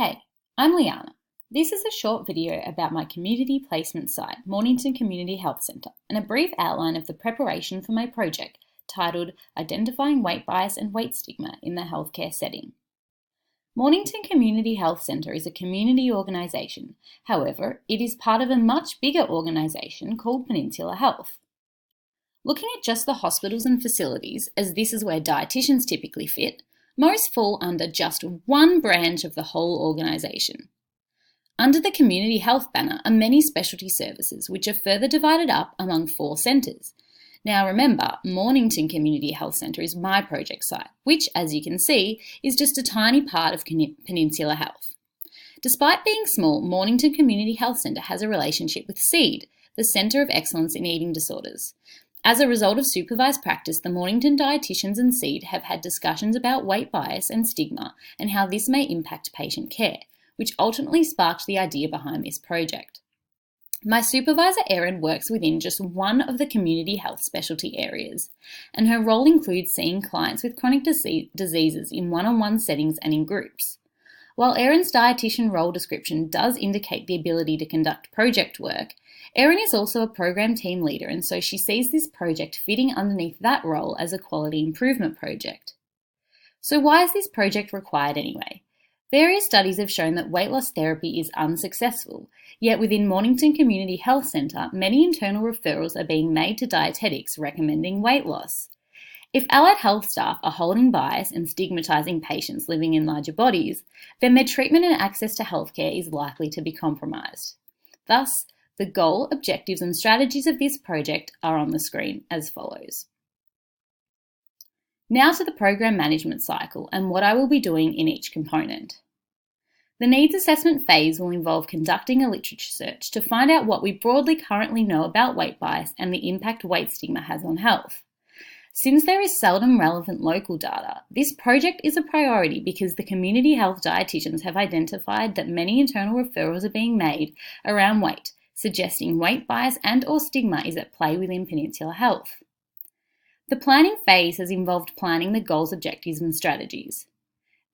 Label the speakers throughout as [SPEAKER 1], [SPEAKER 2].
[SPEAKER 1] Hey, I'm Liana. This is a short video about my community placement site, Mornington Community Health Centre, and a brief outline of the preparation for my project titled Identifying Weight Bias and Weight Stigma in the Healthcare Setting. Mornington Community Health Centre is a community organisation. However, it is part of a much bigger organisation called Peninsula Health. Looking at just the hospitals and facilities, as this is where dietitians typically fit, most fall under just one branch of the whole organisation. Under the community health banner are many specialty services which are further divided up among 4 centres. Now remember, Mornington Community Health Centre is my project site, which, as you can see, is just a tiny part of Peninsula Health. Despite being small, Mornington Community Health Centre has a relationship with SEED, the Centre of Excellence in Eating Disorders. As a result of supervised practice, the Mornington dietitians and SEED have had discussions about weight bias and stigma and how this may impact patient care, which ultimately sparked the idea behind this project. My supervisor Erin works within just one of the community health specialty areas, and her role includes seeing clients with chronic diseases in one-on-one settings and in groups. While Erin's dietitian role description does indicate the ability to conduct project work, Erin is also a program team leader, and so she sees this project fitting underneath that role as a quality improvement project. So why is this project required anyway? Various studies have shown that weight loss therapy is unsuccessful, yet within Mornington Community Health Centre, many internal referrals are being made to dietetics recommending weight loss. If allied health staff are holding bias and stigmatising patients living in larger bodies, then their treatment and access to healthcare is likely to be compromised. Thus, the goal, objectives and strategies of this project are on the screen as follows. Now to the program management cycle and what I will be doing in each component. The needs assessment phase will involve conducting a literature search to find out what we broadly currently know about weight bias and the impact weight stigma has on health. Since there is seldom relevant local data, this project is a priority because the community health dietitians have identified that many internal referrals are being made around weight, suggesting weight bias and/or stigma is at play within Peninsula Health. The planning phase has involved planning the goals, objectives and strategies.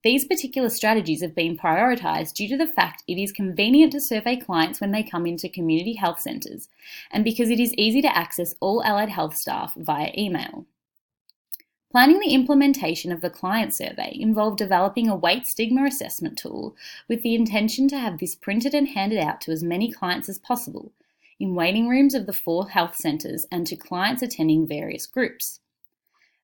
[SPEAKER 1] These particular strategies have been prioritised due to the fact it is convenient to survey clients when they come into community health centres, and because it is easy to access all allied health staff via email. Planning the implementation of the client survey involved developing a weight stigma assessment tool with the intention to have this printed and handed out to as many clients as possible, in waiting rooms of the 4 health centres and to clients attending various groups.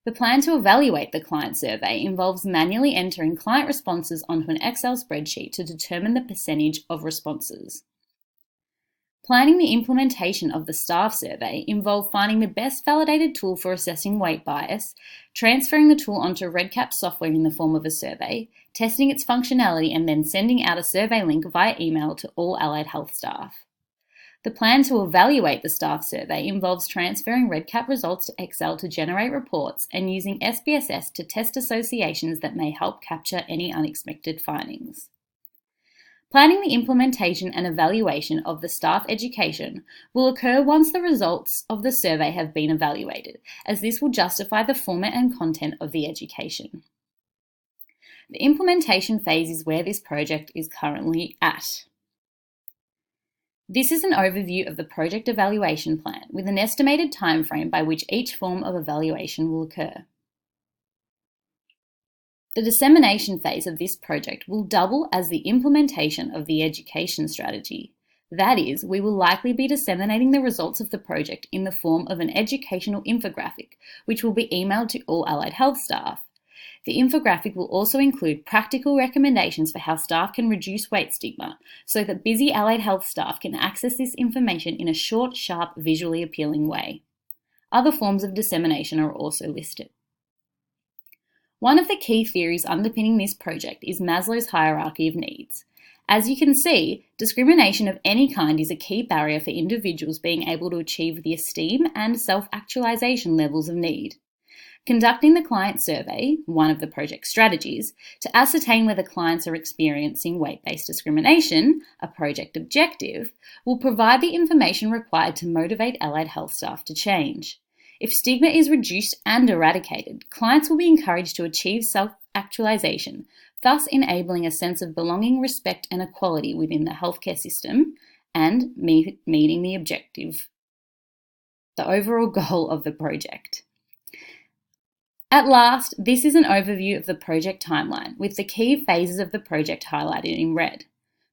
[SPEAKER 1] The plan to evaluate the client survey involves manually entering client responses onto an Excel spreadsheet to determine the percentage of responses. Planning the implementation of the staff survey involved finding the best validated tool for assessing weight bias, transferring the tool onto REDCap software in the form of a survey, testing its functionality and then sending out a survey link via email to all allied health staff. The plan to evaluate the staff survey involves transferring REDCap results to Excel to generate reports and using SPSS to test associations that may help capture any unexpected findings. Planning the implementation and evaluation of the staff education will occur once the results of the survey have been evaluated, as this will justify the format and content of the education. The implementation phase is where this project is currently at. This is an overview of the project evaluation plan with an estimated timeframe by which each form of evaluation will occur. The dissemination phase of this project will double as the implementation of the education strategy. That is, we will likely be disseminating the results of the project in the form of an educational infographic, which will be emailed to all allied health staff. The infographic will also include practical recommendations for how staff can reduce weight stigma, so that busy allied health staff can access this information in a short, sharp, visually appealing way. Other forms of dissemination are also listed. One of the key theories underpinning this project is Maslow's hierarchy of needs. As you can see, discrimination of any kind is a key barrier for individuals being able to achieve the esteem and self-actualization levels of need. Conducting the client survey, one of the project strategies, to ascertain whether clients are experiencing weight-based discrimination, a project objective, will provide the information required to motivate allied health staff to change. If stigma is reduced and eradicated, clients will be encouraged to achieve self-actualization, thus enabling a sense of belonging, respect, and equality within the healthcare system and meeting the objective, the overall goal of the project. At last, this is an overview of the project timeline, with the key phases of the project highlighted in red.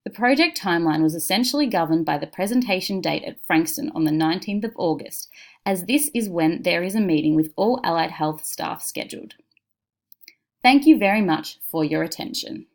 [SPEAKER 1] The project timeline was essentially governed by the presentation date at Frankston on the 19th of August, as this is when there is a meeting with all allied health staff scheduled. Thank you very much for your attention.